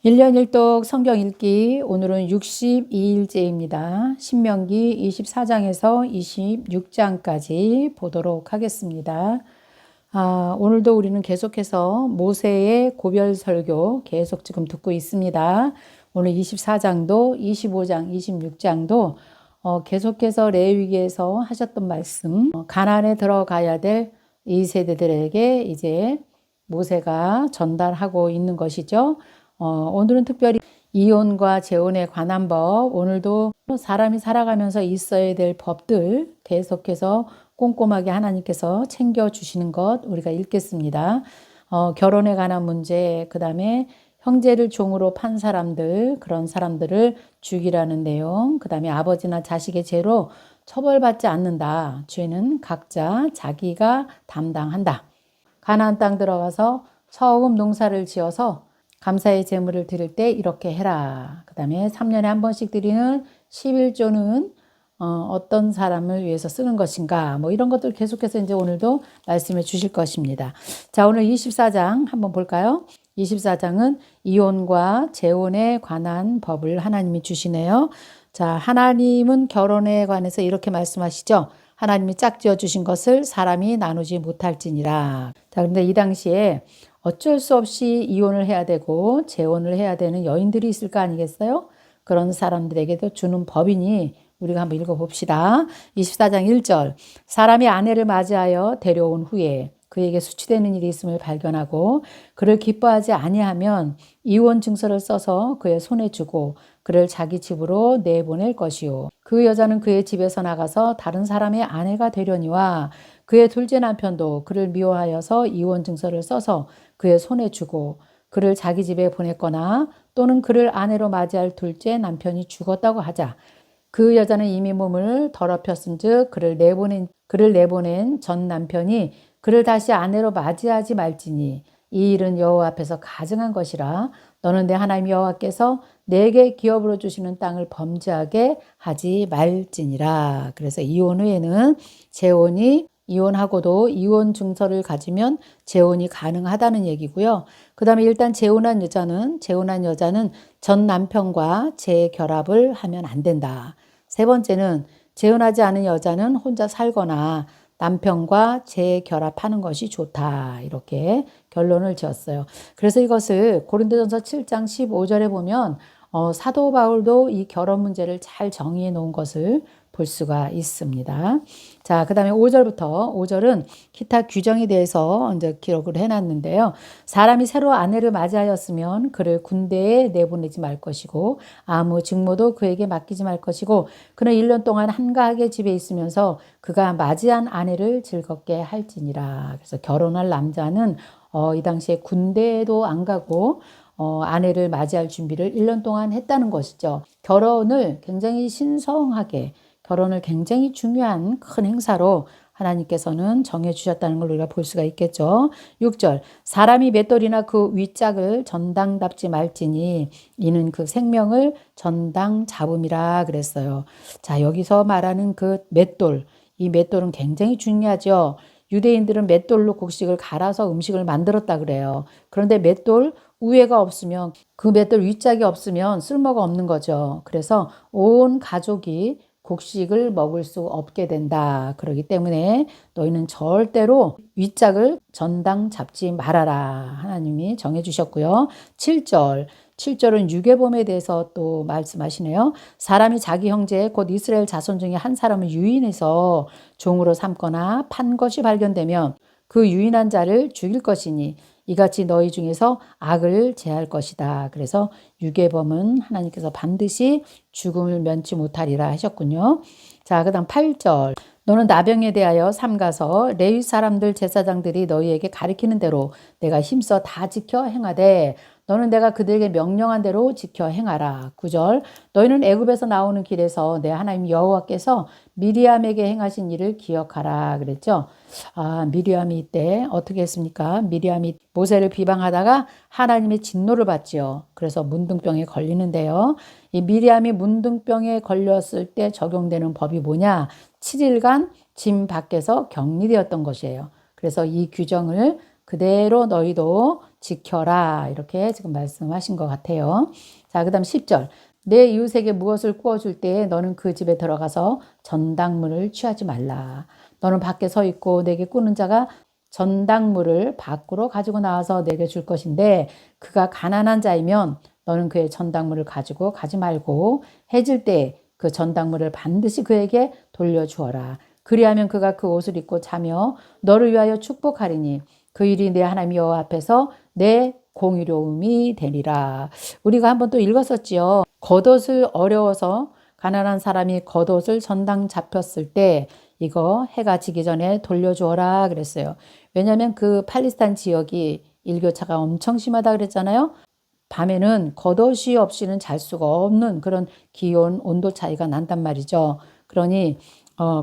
1년 1독 성경 읽기 오늘은 62일째입니다. 신명기 24장에서 26장까지 보도록 하겠습니다. 오늘도 우리는 계속해서 모세의 고별 설교 계속 지금 듣고 있습니다. 오늘 24장도 25장 26장도 계속해서 레위기에서 하셨던 말씀, 가나안에 들어가야 될 이 세대들에게 이제 모세가 전달하고 있는 것이죠. 오늘은 특별히 이혼과 재혼에 관한 법, 오늘도 사람이 살아가면서 있어야 될 법들 계속해서 꼼꼼하게 하나님께서 챙겨주시는 것 우리가 읽겠습니다. 결혼에 관한 문제, 그 다음에 형제를 종으로 판 사람들, 그런 사람들을 죽이라는 내용, 그 다음에 아버지나 자식의 죄로 처벌받지 않는다. 죄는 각자 자기가 담당한다. 가나안 땅 들어가서 처음 농사를 지어서 감사의 제물을 드릴 때 이렇게 해라. 그 다음에 3년에 한 번씩 드리는 11조는 어떤 사람을 위해서 쓰는 것인가. 뭐 이런 것들 계속해서 이제 오늘도 말씀해 주실 것입니다. 자, 오늘 24장 한번 볼까요? 24장은 이혼과 재혼에 관한 법을 하나님이 주시네요. 자, 하나님은 결혼에 관해서 이렇게 말씀하시죠. 하나님이 짝지어 주신 것을 사람이 나누지 못할지니라. 자, 그런데 이 당시에 어쩔 수 없이 이혼을 해야 되고 재혼을 해야 되는 여인들이 있을 거 아니겠어요? 그런 사람들에게도 주는 법이니 우리가 한번 읽어봅시다. 24장 1절 사람이 아내를 맞이하여 데려온 후에 그에게 수치되는 일이 있음을 발견하고 그를 기뻐하지 아니하면 이혼 증서를 써서 그의 손에 주고 그를 자기 집으로 내보낼 것이요. 그 여자는 그의 집에서 나가서 다른 사람의 아내가 되려니와 그의 둘째 남편도 그를 미워하여서 이혼 증서를 써서 그의 손에 주고 그를 자기 집에 보냈거나 또는 그를 아내로 맞이할 둘째 남편이 죽었다고 하자. 그 여자는 이미 몸을 더럽혔은즉 그를 내보낸 전 남편이 그를 다시 아내로 맞이하지 말지니 이 일은 여호와 앞에서 가증한 것이라. 너는 내 하나님 여호와께서 내게 기업으로 주시는 땅을 범죄하게 하지 말지니라. 그래서 이혼 후에는 재혼이 이혼하고도 이혼 증서를 가지면 재혼이 가능하다는 얘기고요. 그 다음에 일단 재혼한 여자는 전 남편과 재결합을 하면 안 된다. 세 번째는 재혼하지 않은 여자는 혼자 살거나 남편과 재결합하는 것이 좋다. 이렇게 결론을 지었어요. 그래서 이것을 고린도전서 7장 15절에 보면 사도 바울도 이 결혼 문제를 잘 정의해 놓은 것을 볼 수가 있습니다. 자, 그 다음에 5절은 기타 규정에 대해서 이제 기록을 해놨는데요. 사람이 새로 아내를 맞이하였으면 그를 군대에 내보내지 말 것이고 아무 직무도 그에게 맡기지 말 것이고 그는 1년 동안 한가하게 집에 있으면서 그가 맞이한 아내를 즐겁게 할지니라. 그래서 결혼할 남자는 이 당시에 군대에도 안 가고 아내를 맞이할 준비를 1년 동안 했다는 것이죠. 결혼을 굉장히 신성하게 결혼을 굉장히 중요한 큰 행사로 하나님께서는 정해주셨다는 걸 우리가 볼 수가 있겠죠. 6절 사람이 맷돌이나 그 윗짝을 전당 잡지 말지니 이는 그 생명을 전당 잡음이라 그랬어요. 자, 여기서 말하는 그 맷돌, 이 맷돌은 굉장히 중요하죠. 유대인들은 맷돌로 곡식을 갈아서 음식을 만들었다 그래요. 그런데 맷돌 우에가 없으면 그 맷돌 윗짝이 없으면 쓸모가 없는 거죠. 그래서 온 가족이 곡식을 먹을 수 없게 된다. 그렇기 때문에 너희는 절대로 윗짝을 전당 잡지 말아라. 하나님이 정해주셨고요. 7절은 유괴범에 대해서 또 말씀하시네요. 사람이 자기 형제 곧 이스라엘 자손 중에 한 사람을 유인해서 종으로 삼거나 판 것이 발견되면 그 유인한 자를 죽일 것이니 이같이 너희 중에서 악을 제할 것이다. 그래서 유괴범은 하나님께서 반드시 죽음을 면치 못하리라 하셨군요. 자, 그 다음 8절. 너는 나병에 대하여 삼가서 레위 사람들 제사장들이 너희에게 가리키는 대로 내가 힘써 다 지켜 행하되 너는 내가 그들에게 명령한 대로 지켜 행하라. 9절. 너희는 애굽에서 나오는 길에서 내 하나님 여호와께서 미리암에게 행하신 일을 기억하라. 그랬죠. 미리암이 이때 어떻게 했습니까? 미리암이 모세를 비방하다가 하나님의 진노를 받지요. 그래서 문둥병에 걸리는데요. 이 미리암이 문둥병에 걸렸을 때 적용되는 법이 뭐냐? 7일간 짐 밖에서 격리되었던 것이에요. 그래서 이 규정을 그대로 너희도 지켜라. 이렇게 지금 말씀하신 것 같아요. 자, 그 다음 10절. 내 이웃에게 무엇을 구워줄 때 너는 그 집에 들어가서 전당물을 취하지 말라. 너는 밖에 서 있고 내게 꾸는 자가 전당물을 밖으로 가지고 나와서 내게 줄 것인데 그가 가난한 자이면 너는 그의 전당물을 가지고 가지 말고 해질 때 그 전당물을 반드시 그에게 돌려주어라. 그리하면 그가 그 옷을 입고 자며 너를 위하여 축복하리니 그 일이 내 하나님 여호와 앞에서 내 공의로움이 되리라. 우리가 한번 또 읽었었지요. 겉옷을 어려워서 가난한 사람이 겉옷을 전당 잡혔을 때 이거 해가 지기 전에 돌려주어라 그랬어요. 왜냐하면 그 팔레스타인 지역이 일교차가 엄청 심하다 그랬잖아요. 밤에는 겉옷이 없이는 잘 수가 없는 그런 기온, 온도 차이가 난단 말이죠. 그러니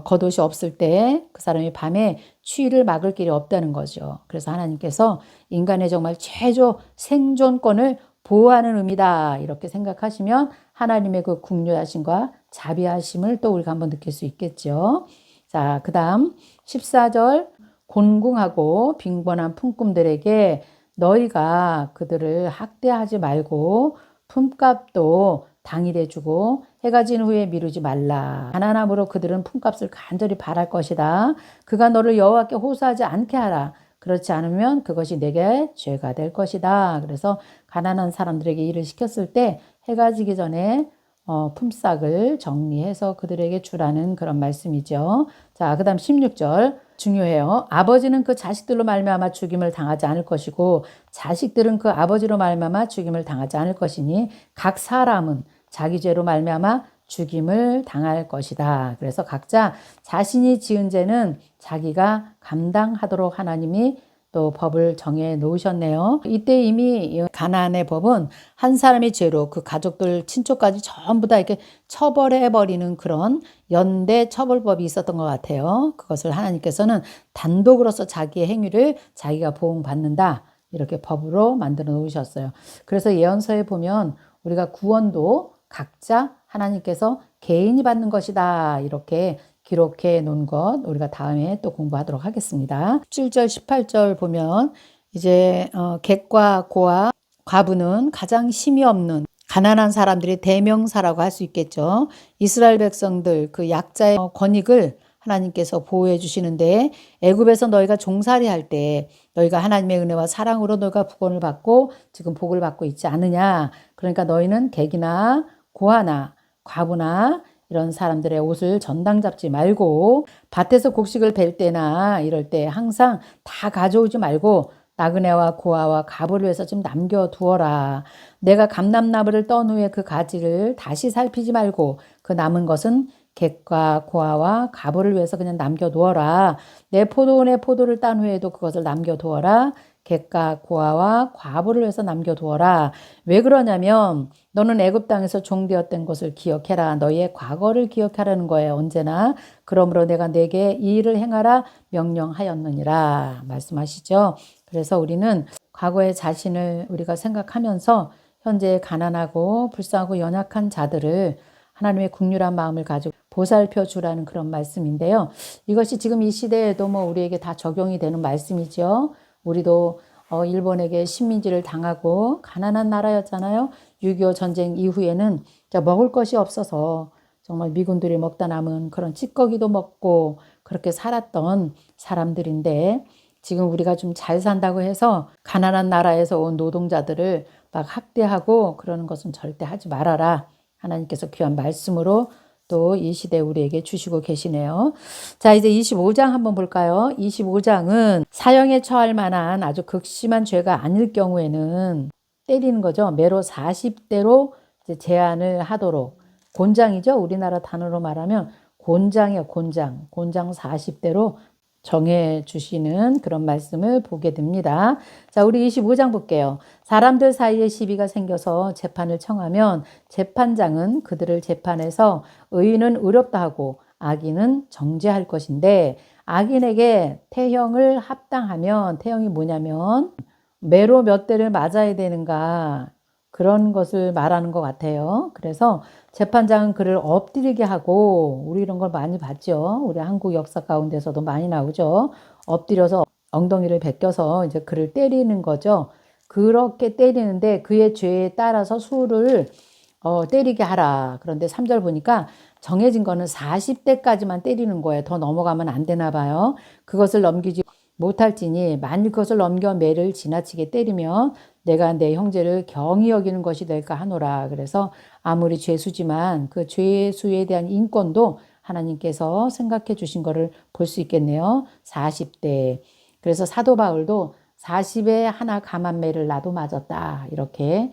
겉옷이 없을 때 그 사람이 밤에 추위를 막을 길이 없다는 거죠. 그래서 하나님께서 인간의 정말 최저 생존권을 보호하는 의미다. 이렇게 생각하시면 하나님의 그 국률하심과 자비하심을 또 우리가 한번 느낄 수 있겠죠. 자, 그 다음 14절 곤궁하고 빈곤한 품꾼들에게 너희가 그들을 학대하지 말고 품값도 당일에 주고 해가 진 후에 미루지 말라. 가난함으로 그들은 품값을 간절히 바랄 것이다. 그가 너를 여호와께 호소하지 않게 하라. 그렇지 않으면 그것이 내게 죄가 될 것이다. 그래서 가난한 사람들에게 일을 시켰을 때 해가 지기 전에 품삯을 정리해서 그들에게 주라는 그런 말씀이죠. 자, 그 다음 16절 중요해요. 아버지는 그 자식들로 말미암아 죽임을 당하지 않을 것이고 자식들은 그 아버지로 말미암아 죽임을 당하지 않을 것이니 각 사람은 자기 죄로 말미암아 죽임을 당할 것이다. 그래서 각자 자신이 지은 죄는 자기가 감당하도록 하나님이 또 법을 정해 놓으셨네요. 이때 이미 가나안의 법은 한 사람의 죄로 그 가족들, 친족까지 전부 다 이렇게 처벌해 버리는 그런 연대 처벌법이 있었던 것 같아요. 그것을 하나님께서는 단독으로서 자기의 행위를 자기가 보응받는다. 이렇게 법으로 만들어 놓으셨어요. 그래서 예언서에 보면 우리가 구원도 각자 하나님께서 개인이 받는 것이다. 이렇게 기록해 놓은 것 우리가 다음에 또 공부하도록 하겠습니다. 7절 18절 보면 이제 객과 고아 과부는 가장 힘이 없는 가난한 사람들이 대명사라고 할 수 있겠죠. 이스라엘 백성들 그 약자의 권익을 하나님께서 보호해 주시는데 애굽에서 너희가 종살이 할 때 너희가 하나님의 은혜와 사랑으로 너희가 구원을 받고 지금 복을 받고 있지 않느냐. 그러니까 너희는 객이나 고아나 과부나 이런 사람들의 옷을 전당 잡지 말고 밭에서 곡식을 벨 때나 이럴 때 항상 다 가져오지 말고 나그네와 고아와 과부를 위해서 좀 남겨두어라. 내가 감람나무를 떤 후에 그 가지를 다시 살피지 말고 그 남은 것은 객과 고아와 과부를 위해서 그냥 남겨두어라. 내 포도원의 포도를 딴 후에도 그것을 남겨두어라. 객과 고아와 과부를 위해서 남겨두어라. 왜 그러냐면 너는 애굽 땅에서 종되었던 것을 기억해라. 너희의 과거를 기억하라는 거예요. 언제나. 그러므로 내가 내게 이 일을 행하라 명령하였느니라 말씀하시죠. 그래서 우리는 과거의 자신을 우리가 생각하면서 현재 가난하고 불쌍하고 연약한 자들을 하나님의 국률한 마음을 가지고 보살펴 주라는 그런 말씀인데요. 이것이 지금 이 시대에도 뭐 우리에게 다 적용이 되는 말씀이죠. 우리도 일본에게 식민지를 당하고 가난한 나라였잖아요. 6.25 전쟁 이후에는 먹을 것이 없어서 정말 미군들이 먹다 남은 그런 찌꺼기도 먹고 그렇게 살았던 사람들인데 지금 우리가 좀 잘 산다고 해서 가난한 나라에서 온 노동자들을 막 학대하고 그러는 것은 절대 하지 말아라. 하나님께서 귀한 말씀으로 또 이 시대 우리에게 주시고 계시네요. 자, 이제 25장 한번 볼까요? 25장은 사형에 처할 만한 아주 극심한 죄가 아닐 경우에는 때리는 거죠. 매로 40대로 이제 제한을 하도록. 곤장이죠. 우리나라 단어로 말하면 곤장이에요. 곤장. 곤장 40대로 정해 주시는 그런 말씀을 보게 됩니다. 자, 우리 25장 볼게요. 사람들 사이에 시비가 생겨서 재판을 청하면 재판장은 그들을 재판해서 의인은 의롭다 하고 악인은 정죄할 것인데 악인에게 태형을 합당하면 태형이 뭐냐면 매로 몇 대를 맞아야 되는가 그런 것을 말하는 것 같아요. 그래서 재판장은 그를 엎드리게 하고 우리 이런 걸 많이 봤죠. 우리 한국 역사 가운데서도 많이 나오죠. 엎드려서 엉덩이를 베껴서 이제 그를 때리는 거죠. 그렇게 때리는데 그의 죄에 따라서 수를 때리게 하라. 그런데 3절 보니까 정해진 거는 40대까지만 때리는 거예요. 더 넘어가면 안 되나 봐요. 그것을 넘기지 못할지니 만일 그것을 넘겨 매를 지나치게 때리면 내가 내 형제를 경히 여기는 것이 될까 하노라. 그래서 아무리 죄수지만 그 죄수에 대한 인권도 하나님께서 생각해 주신 거를 볼 수 있겠네요. 40대. 그래서 사도 바울도 40에 하나 감한 매를 나도 맞았다. 이렇게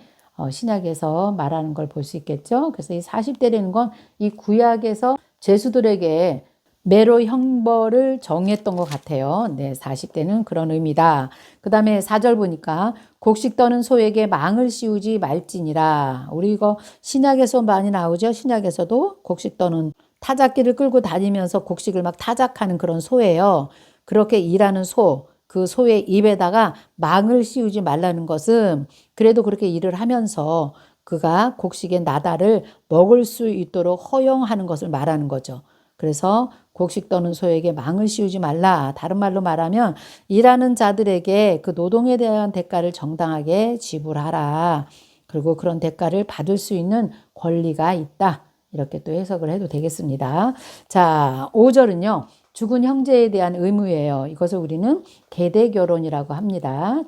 신약에서 말하는 걸 볼 수 있겠죠. 그래서 이 40대라는 건 이 구약에서 죄수들에게 매로 형벌을 정했던 것 같아요. 네, 40대는 그런 의미다. 그 다음에 4절 보니까 곡식 떠는 소에게 망을 씌우지 말지니라. 우리 이거 신약에서 많이 나오죠. 신약에서도 곡식 떠는 타작기를 끌고 다니면서 곡식을 막 타작하는 그런 소예요. 그렇게 일하는 소, 그 소의 입에다가 망을 씌우지 말라는 것은 그래도 그렇게 일을 하면서 그가 곡식의 나달을 먹을 수 있도록 허용하는 것을 말하는 거죠. 그래서 곡식 떠는 소에게 망을 씌우지 말라. 다른 말로 말하면 일하는 자들에게 그 노동에 대한 대가를 정당하게 지불하라. 그리고 그런 대가를 받을 수 있는 권리가 있다. 이렇게 또 해석을 해도 되겠습니다. 자, 5절은요. 죽은 형제에 대한 의무예요. 이것을 우리는 계대 결혼이라고 합니다.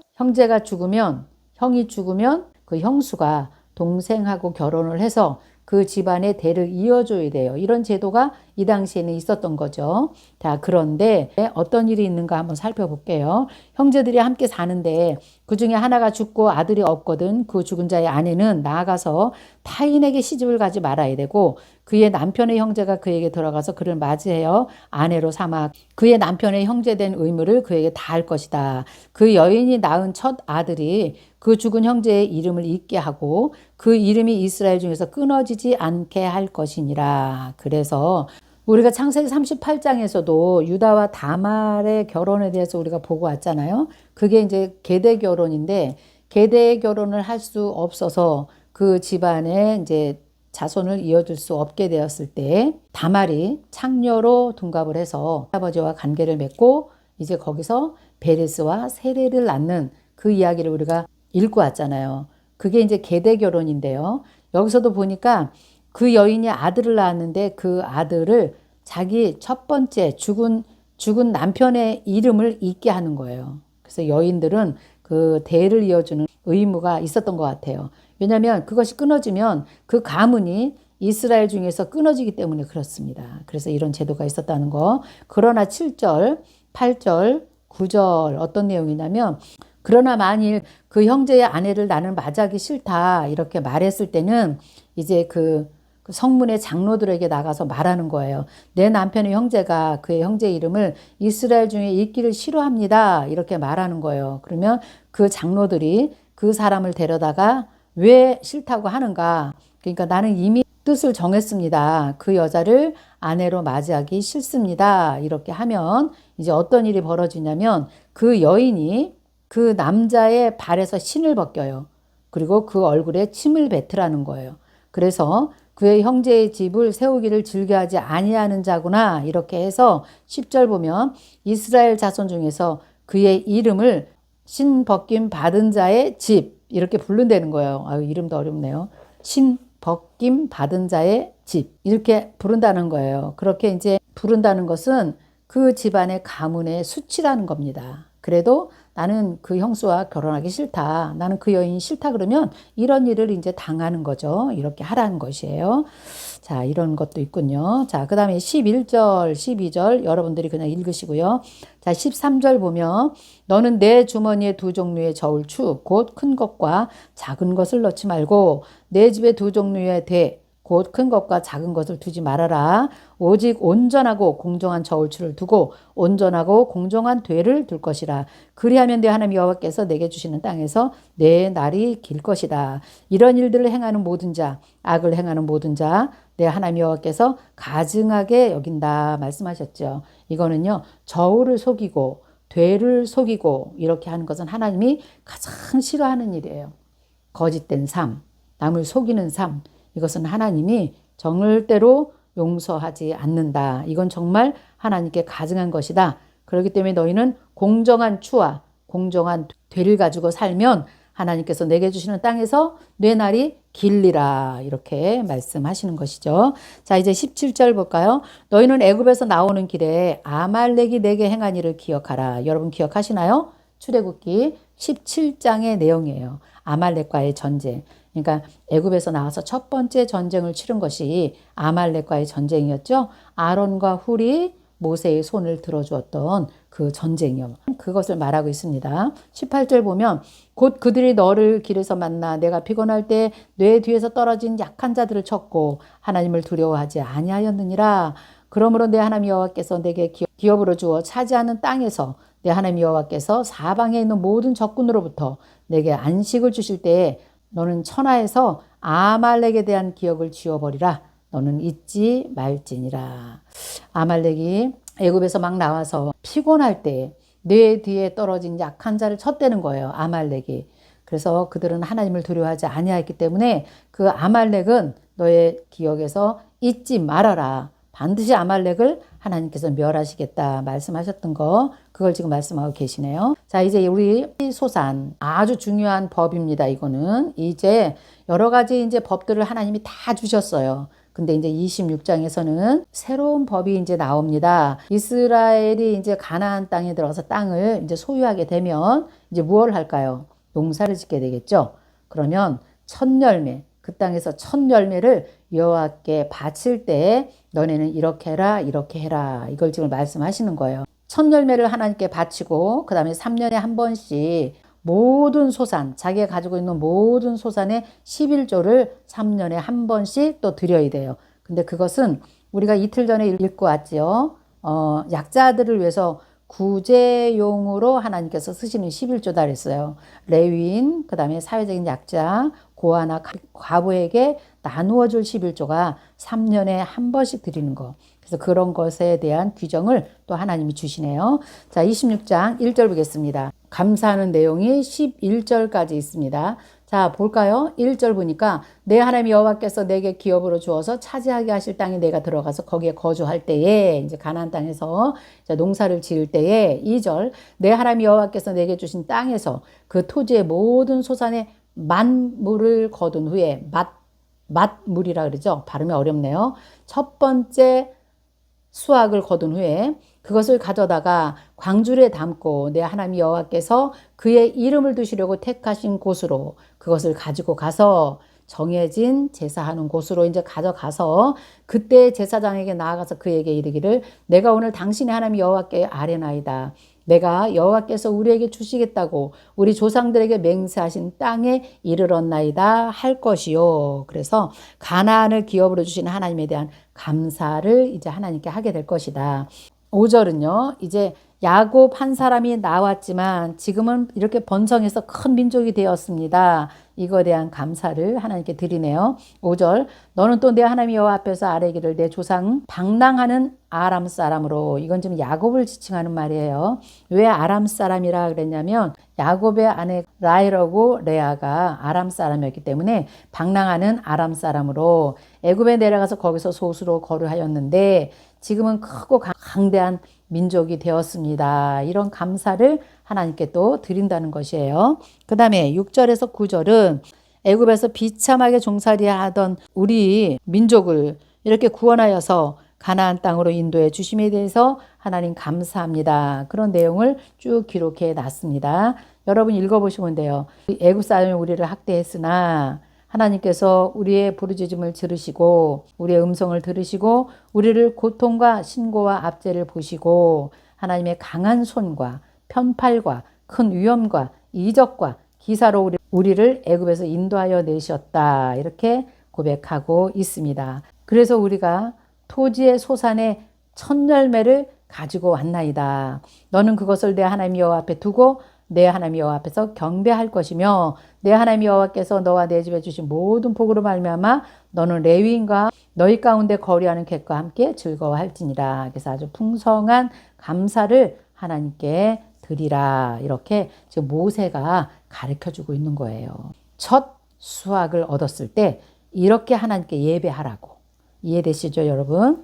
형이 죽으면 그 형수가 동생하고 결혼을 해서 그 집안의 대를 이어줘야 돼요. 이런 제도가 이 당시에는 있었던 거죠. 자, 그런데 어떤 일이 있는가 한번 살펴볼게요. 형제들이 함께 사는데 그 중에 하나가 죽고 아들이 없거든. 그 죽은 자의 아내는 나아가서 타인에게 시집을 가지 말아야 되고 그의 남편의 형제가 그에게 들어가서 그를 맞이하여 아내로 삼아 그의 남편의 형제된 의무를 그에게 다할 것이다. 그 여인이 낳은 첫 아들이 그 죽은 형제의 이름을 잊게 하고 그 이름이 이스라엘 중에서 끊어지지 않게 할 것이니라. 그래서 우리가 창세기 38장에서도 유다와 다말의 결혼에 대해서 우리가 보고 왔잖아요. 그게 이제 계대 결혼인데 계대 결혼을 할 수 없어서 그 집안에 이제 자손을 이어줄 수 없게 되었을 때 다말이 창녀로 둔갑을 해서 아버지와 관계를 맺고 이제 거기서 베레스와 세레를 낳는 그 이야기를 우리가 읽고 왔잖아요. 그게 이제 계대 결혼인데요. 여기서도 보니까 그 여인이 아들을 낳았는데 그 아들을 자기 첫 번째 죽은 남편의 이름을 잊게 하는 거예요. 그래서 여인들은 그 대를 이어주는 의무가 있었던 것 같아요. 왜냐하면 그것이 끊어지면 그 가문이 이스라엘 중에서 끊어지기 때문에 그렇습니다. 그래서 이런 제도가 있었다는 거. 그러나 7절, 8절, 9절 어떤 내용이냐면 그러나 만일 그 형제의 아내를 나는 맞이하기 싫다 이렇게 말했을 때는 이제 그 성문의 장로들에게 나가서 말하는 거예요. 내 남편의 형제가 그의 형제 이름을 이스라엘 중에 읽기를 싫어합니다. 이렇게 말하는 거예요. 그러면 그 장로들이 그 사람을 데려다가 왜 싫다고 하는가? 그러니까 나는 이미 뜻을 정했습니다. 그 여자를 아내로 맞이하기 싫습니다. 이렇게 하면 이제 어떤 일이 벌어지냐면 그 여인이 그 남자의 발에서 신을 벗겨요. 그리고 그 얼굴에 침을 뱉으라는 거예요. 그래서 그의 형제의 집을 세우기를 즐겨하지 아니하는 자구나 이렇게 해서 10절 보면 이스라엘 자손 중에서 그의 이름을 신 벗김 받은 자의 집 이렇게 부른다는 거예요. 아유, 이름도 어렵네요. 신 벗김 받은 자의 집 이렇게 부른다는 거예요. 그렇게 이제 부른다는 것은 그 집안의 가문의 수치라는 겁니다. 그래도 나는 그 형수와 결혼하기 싫다. 나는 그 여인이 싫다 그러면 이런 일을 이제 당하는 거죠. 이렇게 하라는 것이에요. 자, 이런 것도 있군요. 자, 그 다음에 11절, 12절 여러분들이 그냥 읽으시고요. 자, 13절 보면 너는 내 주머니에 두 종류의 저울추 곧 큰 것과 작은 것을 넣지 말고 내 집에 두 종류의 대 곧 큰 것과 작은 것을 두지 말아라. 오직 온전하고 공정한 저울추를 두고 온전하고 공정한 되를 둘 것이라. 그리하면 내 하나님 여호와께서 내게 주시는 땅에서 내 날이 길 것이다. 이런 일들을 행하는 모든 자, 악을 행하는 모든 자, 내 하나님 여호와께서 가증하게 여긴다 말씀하셨죠. 이거는요, 저울을 속이고 되를 속이고 이렇게 하는 것은 하나님이 가장 싫어하는 일이에요. 거짓된 삶, 남을 속이는 삶, 이것은 하나님이 절대로 용서하지 않는다. 이건 정말 하나님께 가증한 것이다. 그렇기 때문에 너희는 공정한 추와 공정한 되를 가지고 살면 하나님께서 내게 주시는 땅에서 내 날이 길리라 이렇게 말씀하시는 것이죠. 자, 이제 17절 볼까요? 너희는 애굽에서 나오는 길에 아말렉이 내게 행한 일을 기억하라. 여러분 기억하시나요? 출애굽기 17장의 내용이에요. 아말렉과의 전쟁. 그러니까 애굽에서 나와서 첫 번째 전쟁을 치른 것이 아말렉과의 전쟁이었죠. 아론과 훌이 모세의 손을 들어주었던 그 전쟁이요. 그것을 말하고 있습니다. 18절 보면 곧 그들이 너를 길에서 만나 내가 피곤할 때 뇌 뒤에서 떨어진 약한 자들을 쳤고 하나님을 두려워하지 아니하였느니라. 그러므로 내 하나님 여호와께서 내게 기업으로 주어 차지하는 땅에서 내 하나님 여호와께서 사방에 있는 모든 적군으로부터 내게 안식을 주실 때에 너는 천하에서 아말렉에 대한 기억을 지워버리라. 너는 잊지 말지니라. 아말렉이 애굽에서 막 나와서 피곤할 때 뇌 뒤에 떨어진 약한 자를 쳤대는 거예요. 아말렉이. 그래서 그들은 하나님을 두려워하지 아니하였기 때문에 그 아말렉은 너의 기억에서 잊지 말아라. 반드시 아말렉을 하나님께서 멸하시겠다 말씀하셨던 거, 그걸 지금 말씀하고 계시네요. 자, 이제 우리 소산 아주 중요한 법입니다. 이거는 이제 여러 가지 이제 법들을 하나님이 다 주셨어요. 근데 이제 26장에서는 새로운 법이 이제 나옵니다. 이스라엘이 이제 가나안 땅에 들어가서 땅을 이제 소유하게 되면 이제 무엇을 할까요? 농사를 짓게 되겠죠. 그러면 첫 열매, 그 땅에서 첫 열매를 여호와께 바칠 때 너네는 이렇게 해라, 이렇게 해라. 이걸 지금 말씀하시는 거예요. 첫 열매를 하나님께 바치고 그 다음에 3년에 한 번씩 모든 소산, 자기가 가지고 있는 모든 소산의 11조를 3년에 한 번씩 또 드려야 돼요. 근데 그것은 우리가 이틀 전에 읽고 왔지요. 약자들을 위해서 구제용으로 하나님께서 쓰시는 11조다 그랬어요. 레위인, 그 다음에 사회적인 약자, 고아나 과부에게 나누어 줄 11조가 3년에 한 번씩 드리는 거. 그래서 그런 것에 대한 규정을 또 하나님이 주시네요. 자, 26장 1절 보겠습니다. 감사하는 내용이 11절까지 있습니다. 자, 볼까요? 1절 보니까 내 하나님 여호와께서 내게 기업으로 주어서 차지하게 하실 땅에 내가 들어가서 거기에 거주할 때에, 이제 가나안 땅에서 농사를 지을 때에, 2절 내 하나님 여호와께서 내게 주신 땅에서 그 토지의 모든 소산의 만물을 거둔 후에, 맛물이라 그러죠. 발음이 어렵네요. 첫 번째 수확을 거둔 후에 그것을 가져다가 광주리에 담고 내 하나님 여호와께서 그의 이름을 두시려고 택하신 곳으로 그것을 가지고 가서 정해진 제사하는 곳으로 이제 가져가서 그때 제사장에게 나아가서 그에게 이르기를 내가 오늘 당신의 하나님 여호와께 아뢰나이다. 내가 여호와께서 우리에게 주시겠다고 우리 조상들에게 맹세하신 땅에 이르렀나이다 할 것이요. 그래서 가나안을 기업으로 주시는 하나님에 대한 감사를 이제 하나님께 하게 될 것이다. 5절은요. 이제 야곱 한 사람이 나왔지만 지금은 이렇게 번성해서 큰 민족이 되었습니다. 이거에 대한 감사를 하나님께 드리네요. 5절 너는 또 내 하나님 여호와 앞에서 아뢰기를 내 조상 방랑하는 아람 사람으로. 이건 지금 야곱을 지칭하는 말이에요. 왜 아람 사람이라 그랬냐면 야곱의 아내 라헬하고 레아가 아람 사람이었기 때문에 방랑하는 아람 사람으로 애굽에 내려가서 거기서 소수로 거류하였는데 지금은 크고 강대한 민족이 되었습니다. 이런 감사를 하나님께 또 드린다는 것이에요. 그 다음에 6절에서 9절은 애굽에서 비참하게 종살이 하던 우리 민족을 이렇게 구원하여서 가나안 땅으로 인도해 주심에 대해서 하나님 감사합니다. 그런 내용을 쭉 기록해 놨습니다. 여러분 읽어보시면 돼요. 애굽 사람이 우리를 학대했으나 하나님께서 우리의 부르짖음을 들으시고 우리의 음성을 들으시고 우리를 고통과 신고와 압제를 보시고 하나님의 강한 손과 편팔과 큰 위험과 이적과 기사로 우리를 애굽에서 인도하여 내셨다. 이렇게 고백하고 있습니다. 그래서 우리가 토지의 소산의 첫 열매를 가지고 왔나이다. 너는 그것을 내 하나님 여호와 앞에 두고 내 하나님 여호와 앞에서 경배할 것이며 내 하나님 여호와께서 너와 내 집에 주신 모든 복으로 말미암아 너는 레위인과 너희 가운데 거류하는 객과 함께 즐거워할지니라. 그래서 아주 풍성한 감사를 하나님께 드리라. 이렇게 지금 모세가 가르쳐주고 있는 거예요. 첫 수확을 얻었을 때 이렇게 하나님께 예배하라고. 이해되시죠, 여러분?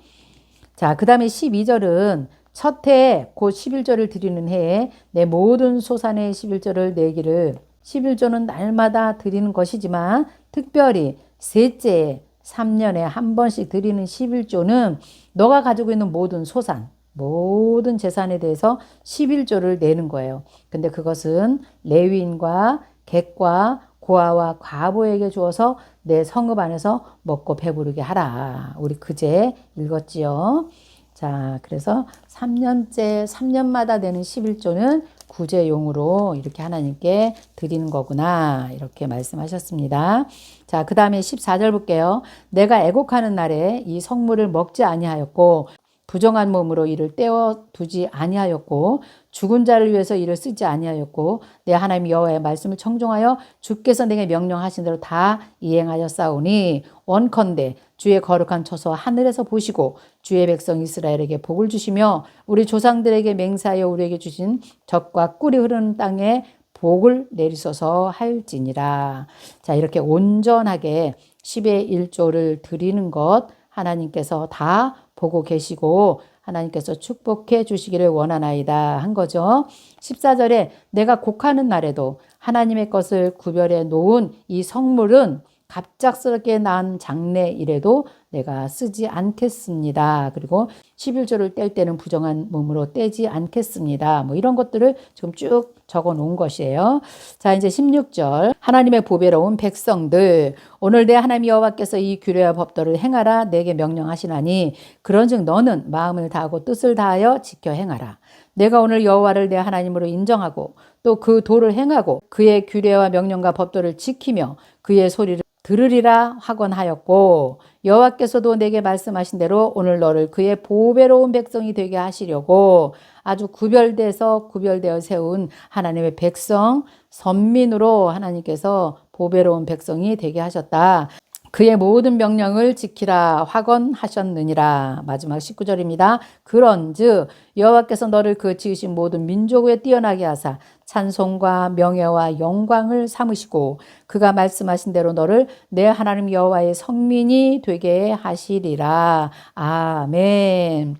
자, 그 다음에 12절은 첫 해, 곧 11절을 드리는 해에 내 모든 소산의 11절을 내기를 11조는 날마다 드리는 것이지만 특별히 셋째 3년에 한 번씩 드리는 11조는 너가 가지고 있는 모든 소산, 모든 재산에 대해서 11조를 내는 거예요. 근데 그것은 레위인과 객과 고아와 과부에게 주어서 내 성읍 안에서 먹고 배부르게 하라. 우리 그제 읽었지요. 자, 그래서 3년마다 내는 11조는 구제용으로 이렇게 하나님께 드리는 거구나. 이렇게 말씀하셨습니다. 자, 그 다음에 14절 볼게요. 내가 애곡하는 날에 이 성물을 먹지 아니하였고 부정한 몸으로 이를 떼어 두지 아니하였고 죽은 자를 위해서 이를 쓰지 아니하였고 내 하나님 여호와의 말씀을 청종하여 주께서 내게 명령하신 대로 다 이행하였사오니 원컨대 주의 거룩한 처소 하늘에서 보시고 주의 백성 이스라엘에게 복을 주시며 우리 조상들에게 맹세하여 우리에게 주신 젖과 꿀이 흐르는 땅에 복을 내리소서 하일지니라. 자, 이렇게 온전하게 10의 1조를 드리는 것 하나님께서 다 보고 계시고 하나님께서 축복해 주시기를 원하나이다 한 거죠. 14절에 내가 곡하는 날에도 하나님의 것을 구별해 놓은 이 성물은 갑작스럽게 난 장래일에도 내가 쓰지 않겠습니다. 그리고 11조를 뗄 때는 부정한 몸으로 떼지 않겠습니다. 뭐 이런 것들을 지금 쭉 적어 놓은 것이에요. 자, 이제 16절. 하나님의 보배로운 백성들, 오늘 내 하나님 여호와께서 이 규례와 법도를 행하라 내게 명령하시나니 그런즉 너는 마음을 다하고 뜻을 다하여 지켜 행하라. 내가 오늘 여호와를 내 하나님으로 인정하고 또 그 도를 행하고 그의 규례와 명령과 법도를 지키며 그의 소리를 들으리라 하곤하였고 여호와께서도 내게 말씀하신 대로 오늘 너를 그의 보배로운 백성이 되게 하시려고 아주 구별되어 세운 하나님의 백성 선민으로 하나님께서 보배로운 백성이 되게 하셨다. 그의 모든 명령을 지키라 확언하셨느니라. 마지막 19절입니다. 그런즉 여호와께서 너를 그 지으신 모든 민족 위에 뛰어나게 하사 찬송과 명예와 영광을 삼으시고 그가 말씀하신 대로 너를 내 하나님 여호와의 성민이 되게 하시리라. 아멘.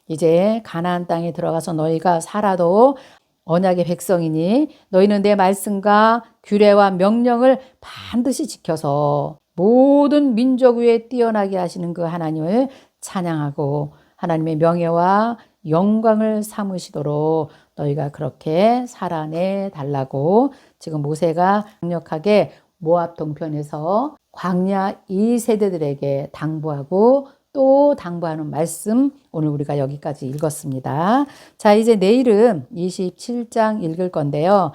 이제 가나안 땅에 들어가서 너희가 살아도 언약의 백성이니 너희는 내 말씀과 규례와 명령을 반드시 지켜서 모든 민족 위에 뛰어나게 하시는 그 하나님을 찬양하고 하나님의 명예와 영광을 삼으시도록 너희가 그렇게 살아내 달라고 지금 모세가 강력하게 모압 동편에서 광야 2세대들에게 당부하고 또 당부하는 말씀 오늘 우리가 여기까지 읽었습니다. 자, 이제 내일은 27장 읽을 건데요.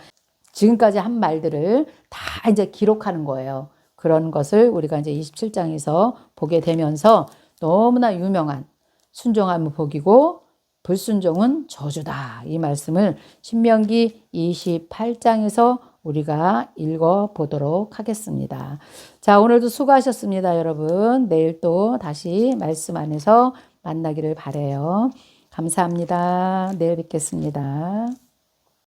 지금까지 한 말들을 다 이제 기록하는 거예요. 그런 것을 우리가 이제 27장에서 보게 되면서 너무나 유명한 순종하면 복이고 불순종은 저주다. 이 말씀을 신명기 28장에서 우리가 읽어보도록 하겠습니다. 자, 오늘도 수고하셨습니다, 여러분. 내일 또 다시 말씀 안에서 만나기를 바라요. 감사합니다. 내일 뵙겠습니다.